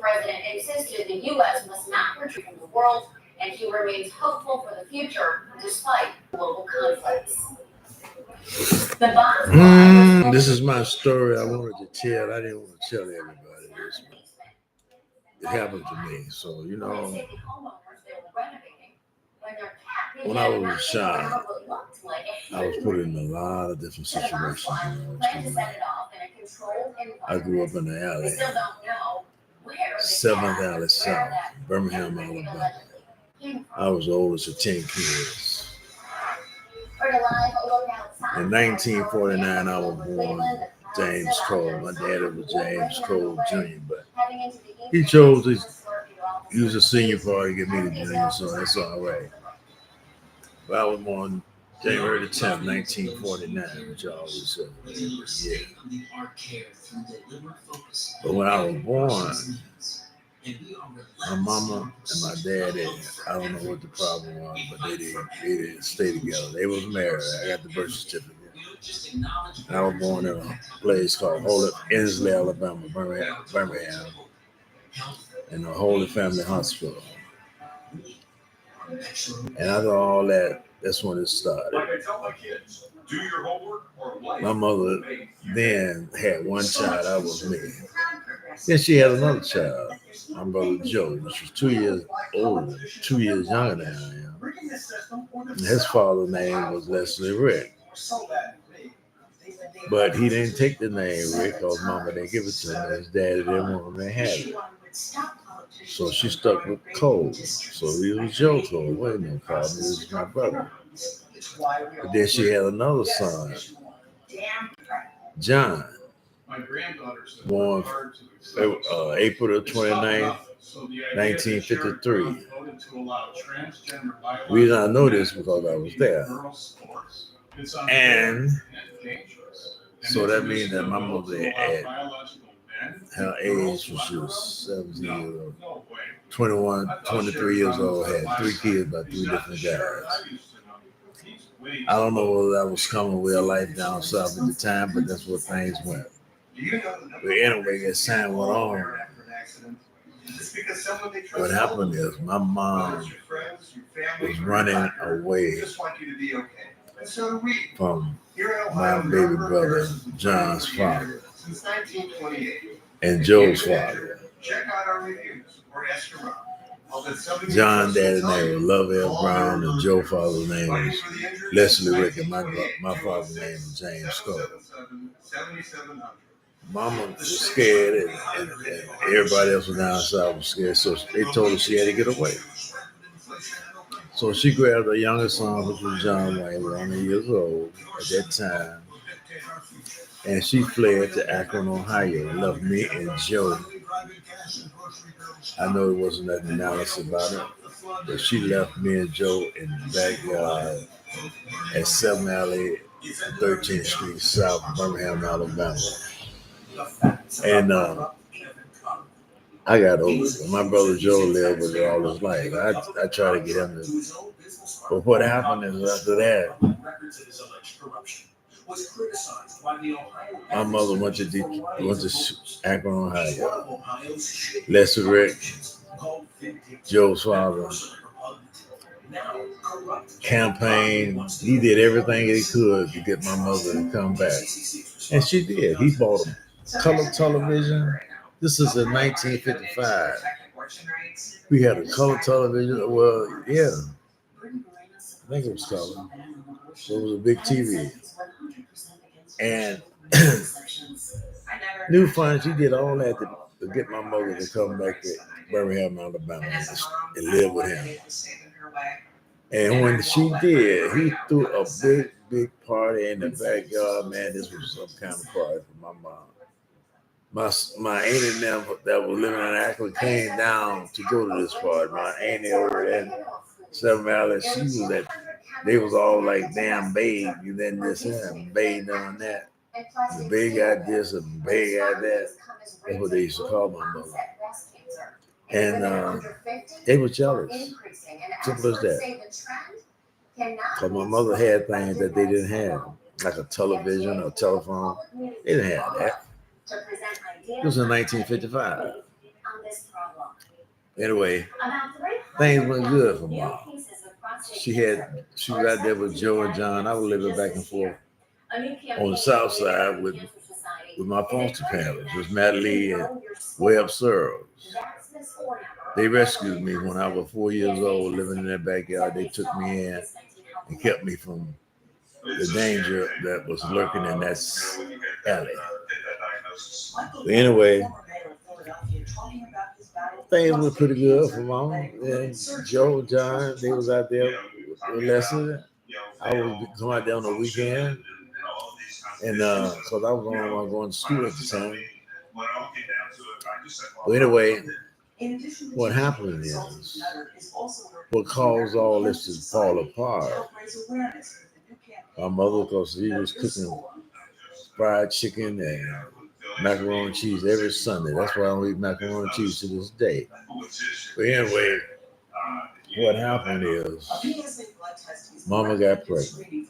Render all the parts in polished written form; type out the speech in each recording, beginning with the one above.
president insisted the U.S. must not retreat from the world, and he remains hopeful for the future despite global conflicts. The bomb This is my story I wanted to tell. I didn't want to tell everybody this, but it happened to me. So, you know, when I was a child, I was put in a lot of different situations. I grew up in the alley, 7th Alley South, Birmingham, Alabama. I was the oldest of 10 kids. In 1949, I was born James Cole. My daddy was James Cole Jr., but he chose to use a senior party to get me the junior, so that's all right. But I was born January the 10th, 1949, which I always say, yeah. But when I was born, my mama and my daddy, I don't know what the problem was, but they didn't stay together. They was married. I got the birth certificate. I was born in a place called Holy Inslee, Alabama, Birmingham, in the Holy Family Hospital. And after all that, that's when it started. Like I tell my kids, do your homework or life. My mother then had one child, that was me. Then she had another child, my brother Joe, which was 2 years older, 2 years younger than I am. And his father's name was Leslie Rick. But he didn't take the name Rick because mama didn't give it to him. His daddy didn't want him to have it. So she stuck with Cole. So he was Joe Cole. Wait a minute, Carl. He was my brother. But then she had another son, John, born April the 29th, 1953. The reason I know this because I was there. And so that means that my mother at her age when she was 17 years old, 21, 23 years old, had 3 kids by 3 different guys. I don't know whether that was coming real life down south at the time, but that's what things went. But anyway, as time went on, what happened is my mom was running away from my baby brother John's father and Joe's father. John daddy's name was Lovell Brown and Joe's father's name was Leslie Rick, and my father's name was James Cole. Mama was scared and everybody else was down south was scared, so they told her she had to get away. So she grabbed her youngest son, which was John Wayne, 1 years old at that time, and she fled to Akron, Ohio, and left me and Joe. I know it wasn't nothing nice about it, but she left me and Joe in the backyard at 7th Alley, 13th Street South, Birmingham, Alabama. And I got over it. My brother Joe lived with it all his life. I tried to get him to, but what happened is after that, my mother went to Akron, Ohio. Leslie Rick, Joe's father, campaigned. He did everything he could to get my mother to come back. And she did. He bought a color television. This is in 1955. We had a color television. Well, yeah. I think it was color. So it was a big TV. And new funds, he did all that to get my mother to come back to Birmingham, Alabama and live with him. And when she did, he threw a big party in the backyard. Man, this was some kind of party for my mom. My auntie and them that was living in Akron came down to go to this party. My auntie over there in 7th Alley, she was at, they was all like damn babe, you then this and babe done that. The babe got this and babe got that. That's what they used to call my mother. And they were jealous. Simple as that. Because my mother had things that they didn't have, like a television or telephone. They didn't have that. It was in 1955. Anyway, things went good for Mom. She was out there with Joe and John. I was living back and forth on the south side with my foster parents, was Natalie and Webb Searles. They rescued me when I was 4 years old, living in their backyard. They took me in and kept me from the danger that was lurking in that alley. But anyway, things were pretty good for Mom. And Joe, John, they was out there with Leslie. I would come out there on the weekend, and because I was the only one going to school at the time. But anyway, what happened is, what caused all this to fall apart, my mother, because she was cooking fried chicken and macaroni and cheese every Sunday. That's why I don't eat macaroni and cheese to this day. But anyway, what happened is, Mama got pregnant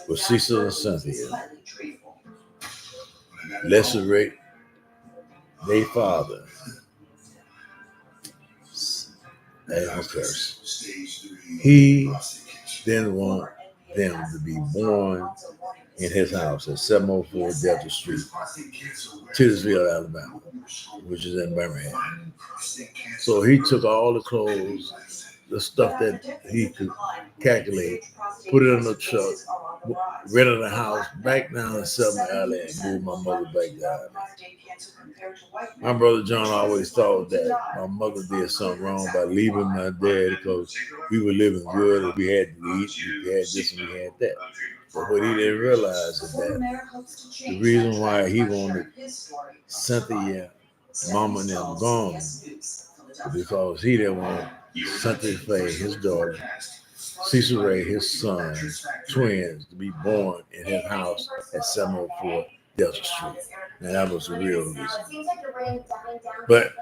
with Cecil and Cynthia. Leslie Ray, their father, he didn't want them to be born in his house at 704 Delta Street, Tittersville, Alabama, which is in Birmingham. So he took all the clothes, the stuff that he could calculate, put it in the truck, rented a house back down in Southern Alley, and moved my mother back down. My brother John always thought that my mother did something wrong by leaving my dad because we were living good and we had to eat, we had this and we had that. But what he didn't realize is that the reason why he wanted Cynthia, Mama and them gone was because he didn't want Cynthia Faye, his daughter, Cecil Ray, his son, twins, to be born in his house at 704 Delta Street. And that was the real reason. But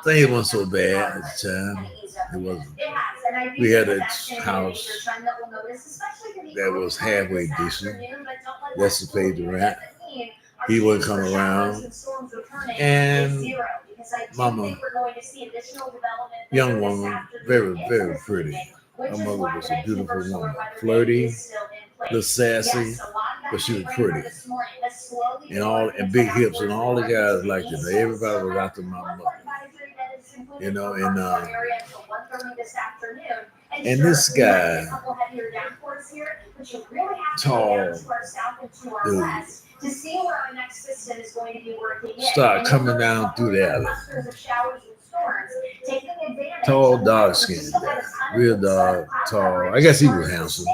things weren't so bad at the time. It wasn't. We had a house that was halfway decent. Leslie paid the rent. He wouldn't come around. And Mama, young woman, very, very pretty. My mother was a beautiful woman. Flirty, a little sassy, but she was pretty. And big hips, and all the guys liked it. Everybody was after my mother. You know, and this guy, tall dude, started coming down through the alley. Tall, dark skinned guy, real dark, tall. I guess he was handsome.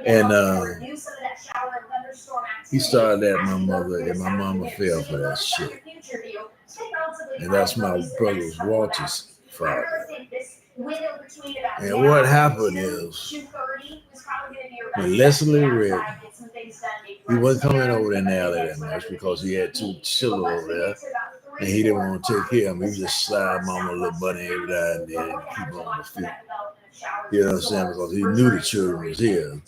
And he started at my mother, and my mama fell for that shit. And that's my brother Walter's father. And what happened is, when Leslie Ray, he wasn't coming over there in the alley that much because he had two children over there, and he didn't want to take care of them. He would just slide Mama a little bunny every now and then and keep her on the feet. You know what I'm saying? Because he knew the children was here.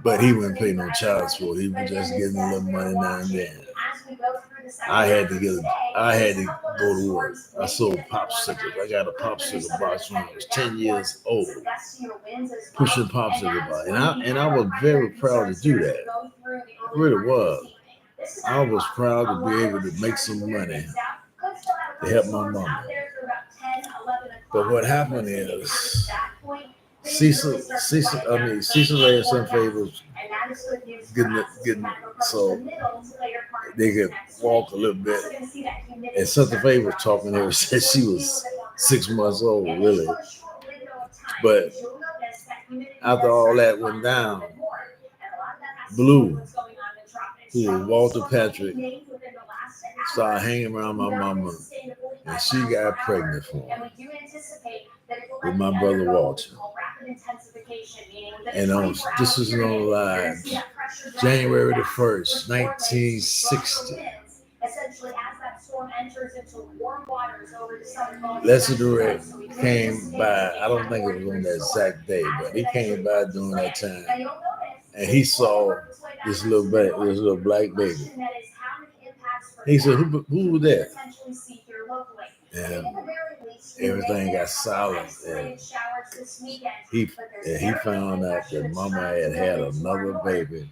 But he wouldn't pay no child support. He was just getting a little money now and then. I had to go to work. I sold popsicles. I got a popsicle box when I was 10 years old, pushing popsicle box. And I was very proud to do that. I really was. I was proud to be able to make some money to help my mama. But what happened is, Cecil Ray and Cynthia was getting so they could walk a little bit. And Cynthia Faye was talking to her since she was 6 months old, really. But after all that went down, Blue, who was Walter Patrick, started hanging around my mama, and she got pregnant for him with my brother Walter. And this is on live, January the 1st, 1960. Leslie Ray came by. I don't think it was on that exact day, but he came by during that time, and he saw this little black baby. He said, who was that? And everything got silent. And he found out that Mama had another baby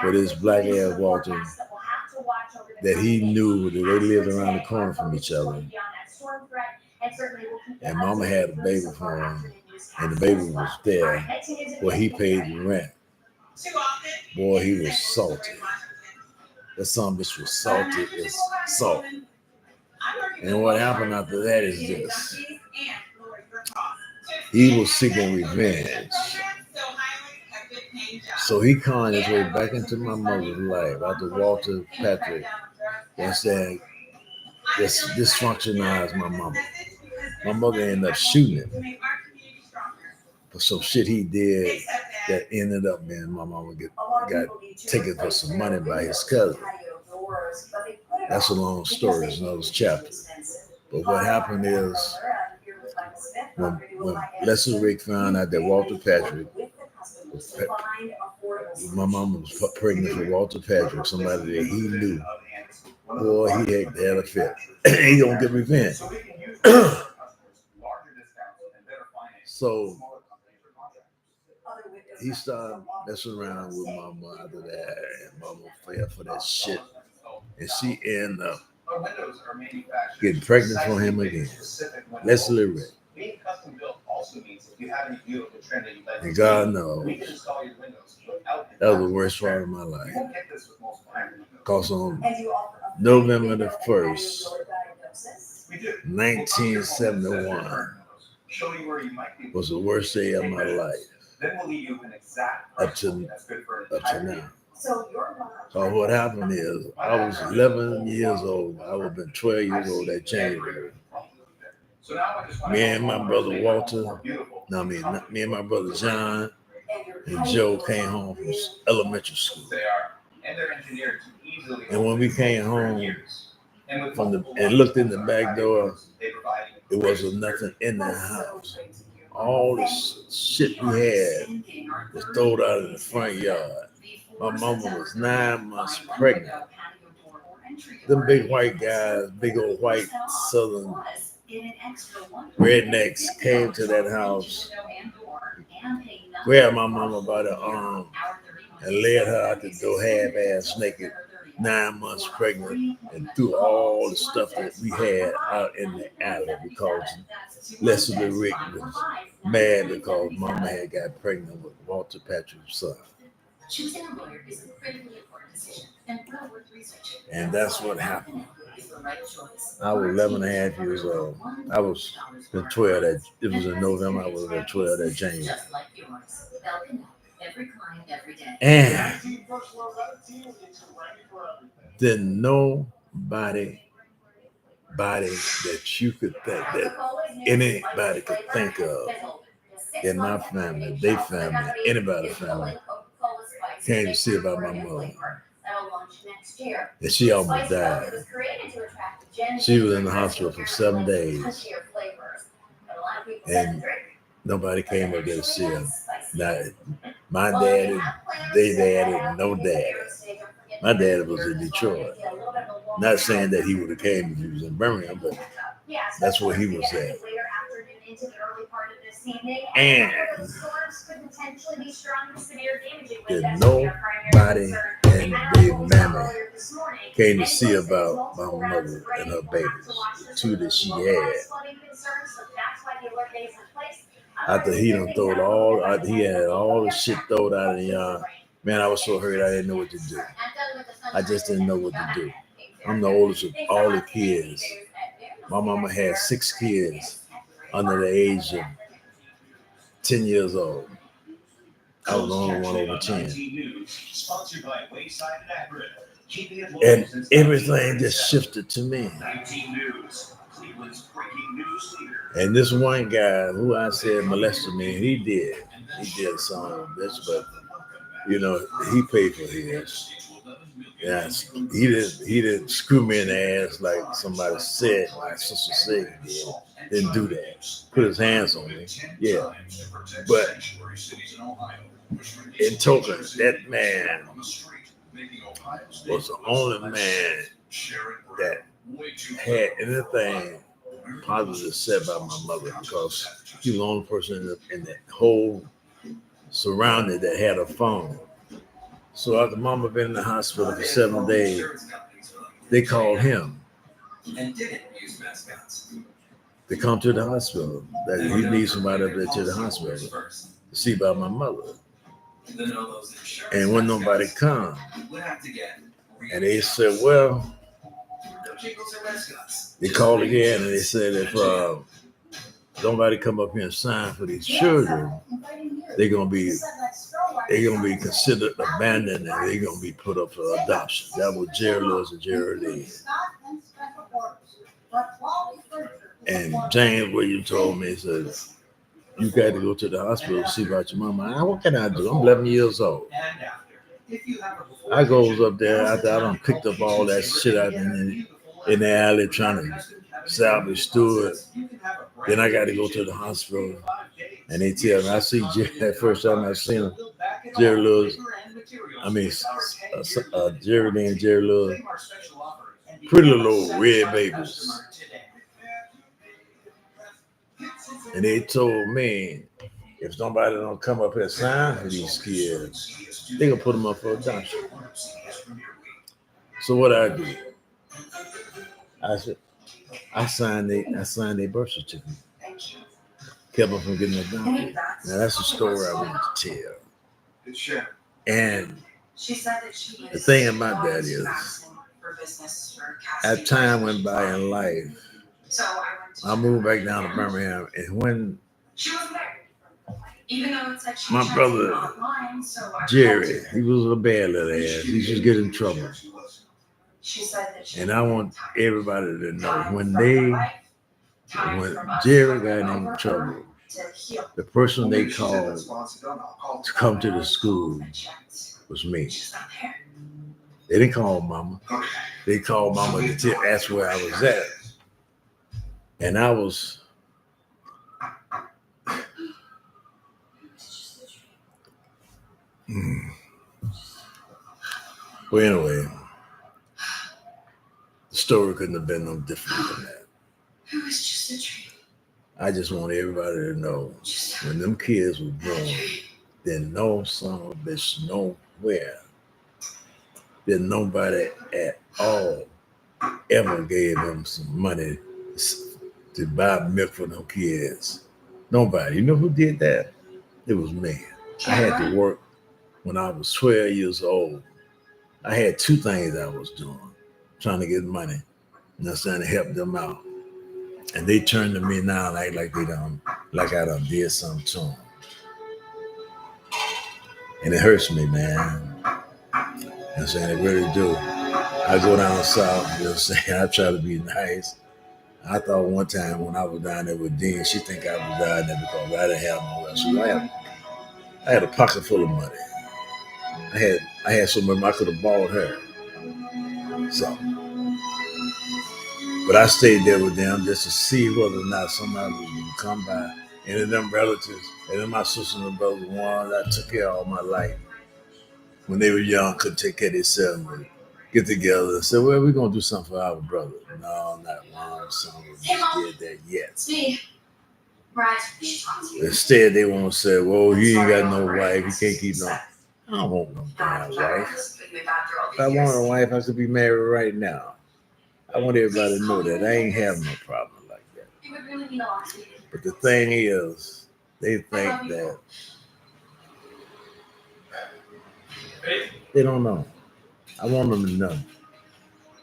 with this black ass Walter that he knew that they lived around the corner from each other. And Mama had a baby for him, and the baby was there where he paid the rent. Boy, he was salty. That son bitch was salty as salt. And what happened after that is this. He was seeking revenge. So he conned his way back into my mother's life after Walter Patrick and said, dysfunctionized my mama. My mother ended up shooting him for some shit he did that ended up being my mama got taken for some money by his cousin. That's a long story, it's another chapter. But what happened is when Leslie Rick found out that Walter Patrick, my mama was pregnant for Walter Patrick, somebody that he knew, boy, he had a fit. He gonna get revenge. So he started messing around with Mama after that, and Mama fell for that shit. And she ended up getting pregnant for him again. Leslie Rick. And God knows that was the worst part of my life. Because on November the 1st, 1971 was the worst day of my life. Up to now. So what happened is I was 11 years old. I would have been 12 years old that January. Me and my brother Walter, me and my brother John and Joe came home from elementary school. And when we came home and looked in the back door, there wasn't nothing in the house. All the shit we had was thrown out in the front yard. My mama was 9 months pregnant. Them big white guys, big old white southern rednecks came to that house, grabbed my mama by the arm, and led her out the door half-ass naked, 9 months pregnant, and threw all the stuff that we had out in the alley because Leslie Rick was mad because Mama had got pregnant with Walter Patrick's son. Choosing a lawyer is a critically important decision and well worth researching. And that's what happened. I was 11 and a half years old. I was the 12 that it was in November. I was the 12 that January. Just like yours. They'll connect every client every day. And then nobody that you could think that anybody could think of in my family, their family, anybody's family, came to see about my mother. And she almost died. She was in the hospital for 7 days. And nobody came up there to see her. Now, my daddy, they daddy, no daddy. My daddy was in Detroit. Not saying that he would have came if he was in Birmingham, but that's where he was at. And that nobody and their mammy came to see about my mother and her babies, the two that she had. After he done throwed all, after he had all the shit thrown out of the yard, man, I was so hurt I didn't know what to do. I just didn't know what to do. I'm the oldest of all the kids. My mama had 6 kids under the age of 10 years old. I was the only one over 10. And everything just shifted to me. And this one guy who I said molested me, he did some of this, but you know, he paid for his. Yes, he didn't screw me in the ass like somebody said, my sister said he did. Didn't do that. Put his hands on me. Yeah. But in token, that man making Ohio State was the only man that had anything positive said about my mother, because he was the only person in the whole surrounding that had a phone. So after mama been in the hospital for 7 days, they called him. And didn't use mascots. They come to the hospital. That he needs somebody up there to the hospital to see about my mother. And when nobody come, and they said, well, they called again and they said if nobody come up here and sign for these children, they're gonna be considered abandoned and they're gonna be put up for adoption. That was Jerry Lewis and Jerry Lee. And James Williams told me, he said, you got to go to the hospital to see about your mama. What can I do? I'm 11 years old. I goes up there after I done picked up all that shit out in the alley trying to salvage Stewart. Then I got to go to the hospital. And they tell me, I see Jerry, that first time I seen him, Jerry Lewis, Jerry Lee and Jerry Lewis, pretty little old red babies. And they told me, if somebody don't come up here and sign for these kids, they gonna put them up for adoption. So what I do? I signed their birth certificate. Kept them from getting adopted. Now that's a story I want to tell. And the thing about that is, as time went by in life, I moved back down to Birmingham, and when my brother Jerry, he was a bad little ass. He just get in trouble. And I want everybody to know when Jerry got in trouble, the person they called to come to the school was me. They didn't call mama. They called mama to ask where I was at. And I was well, anyway, the story couldn't have been no different than that. It was just a dream. I just want everybody to know when them kids were born, then no son of a bitch nowhere, then nobody at all ever gave them some money to buy milk for them kids. Nobody. You know who did that? It was me. I had to work when I was 12 years old. I had two things I was doing, trying to get money, and I was trying to help them out. And they turned to me now and act like I done did something to them. And it hurts me, man. I'm saying it really do. I go down south, you know what I'm saying? I try to be nice. I thought one time when I was down there with Dean, she think I was down there because I didn't have no rest. So I had a pocket full of money. I had so much I could have bought her. So, but I stayed there with them just to see whether or not somebody was going to come by. And then them relatives, and then my sisters and brothers, ones I took care of all my life. When they were young, couldn't take care of themselves. Get together and say, well, we're going to do something for our brother. No, not one son did that yet. See, right. Instead, they want to say, well, he ain't got no wife. He can't keep no. I don't want no damn wife. If I want a wife, I could be married right now. I want everybody to know that I ain't having no problem like that. But the thing is, they think that they don't know. I want them to know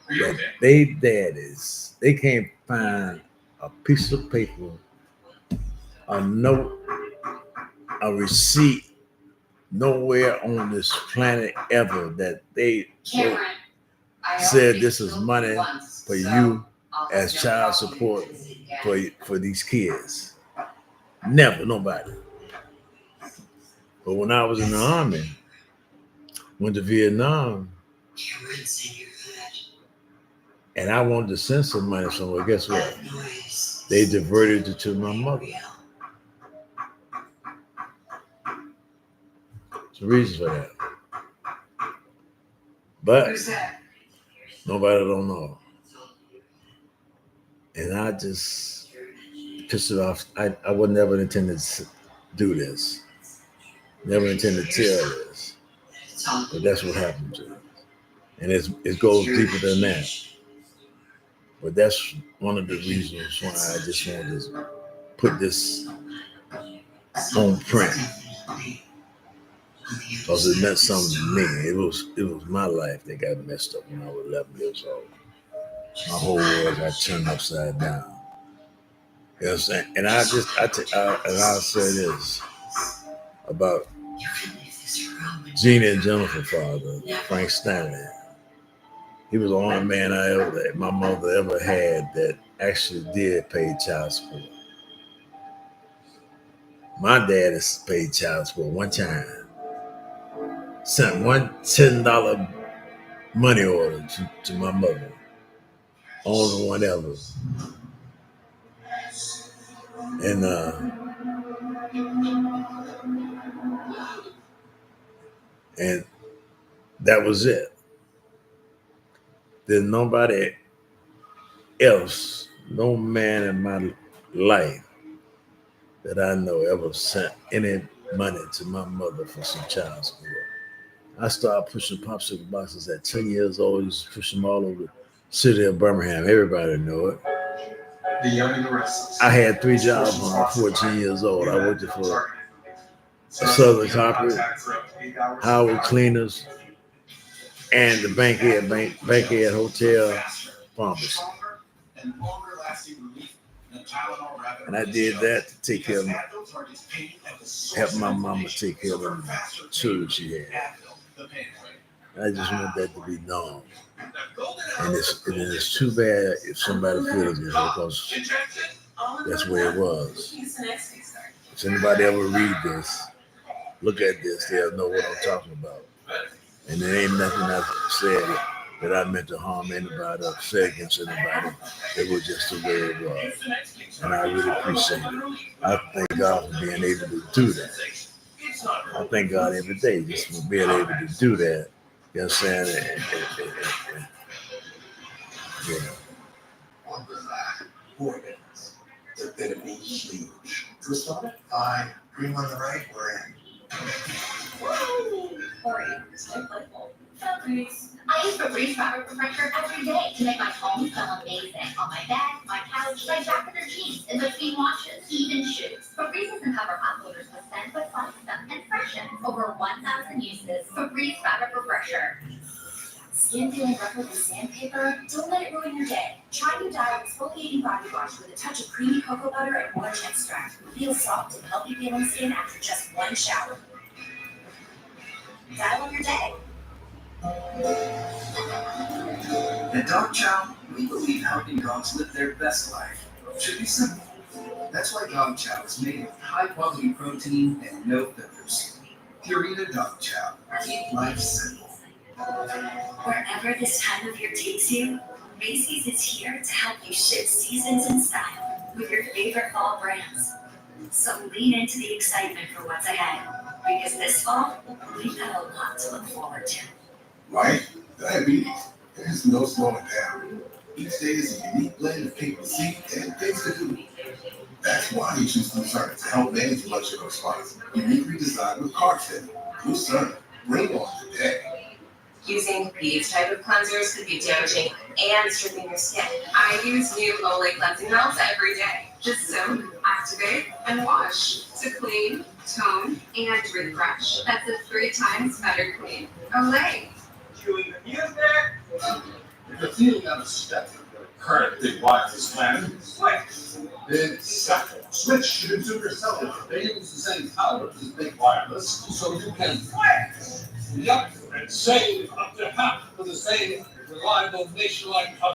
that they daddies, they can't find a piece of paper, a note, a receipt nowhere on this planet ever that they said this is money for you as child support for these kids. Never, nobody. But when I was in the army, went to Vietnam, and I wanted to send some money somewhere. Guess what? They diverted it to my mother. There's a reason for that. But Who's that? nobody don't know. And I just pissed it off. I would never intend to do this. Never intend to tell this. But that's what happened to me. And it goes deeper than that. But that's one of the reasons why I just wanted to put this on print. Because it meant something to me. It was my life that got messed up when I was 11 years old. My whole world got turned upside down. You know what I'm saying? And I'll say this about Gina and Jennifer father, Frank Stanley. He was the only man my mother ever had that actually did pay child support. My dad has paid child support one time. Sent one $10 money order to my mother. Only one ever. And that was it. There's nobody else, no man in my life that I know ever sent any money to my mother for some child support. I started pushing popsicle boxes at 10 years old. I used to push them all over the city of Birmingham. Everybody knew it. The Young and the Restless. I had 3 jobs when I was 14 years old. I worked for Southern Carpet, Howard Cleaners, and the Bankhead Hotel Pharmacy. And I did that to take care of help my mama take care of the children she had. I just want that to be known. And it's too bad if somebody feels it because that's where it was. If anybody ever read this, look at this, they'll know what I'm talking about. And there ain't nothing I said that I meant to harm anybody or say against anybody. It was just the way it was. And I really appreciate it. I thank God for being able to do that. I thank God every day just for being able to do that. You know what I'm saying? Green on the right, we're in. I use Febreze fabric refresher every day to make my home smell amazing. On my bed, my couch, my jacket or jeans, in between washes, even shoes. Febreze doesn't cover hot odors with scent, but fights them and freshens. Over 1,000 uses. Febreze fabric refresher. Skin feeling rough with sandpaper? Don't let it ruin your day. Try new Dial exfoliating body wash with a touch of creamy cocoa butter and orange extract. Feel soft and healthy feeling skin after just one shower. Dial on your day. At Dog Chow, we believe helping dogs live their best life should be simple. That's why Dog Chow is made with high-quality protein and no fillers. Purina Dog Chow. Keep life simple. Wherever this time of year takes you, Macy's is here to help you shift seasons in style with your favorite fall brands. So lean into the excitement for what's ahead, because this fall, we've got a lot to look forward to. Right? Diabetes. There's no slowing down. Each day is a unique blend of people to see and things to do. That's why you choose Lucerne to help manage blood sugar response. Uniquely designed with carb setting. Lucerne. Bring on today. Using these type of cleansers could be damaging and stripping your skin. I use new Olay cleansing gels every day. Just soak, activate, and wash to clean, tone, and refresh. That's a 3 times better clean. Olay. Cueing the music. If you're feeling out of step with your current big wireless plan, then settle. Switch to Consumer Cellular. They use the same power as big wireless, so you can flex. Yup, and save up to half for the same reliable nationwide coverage.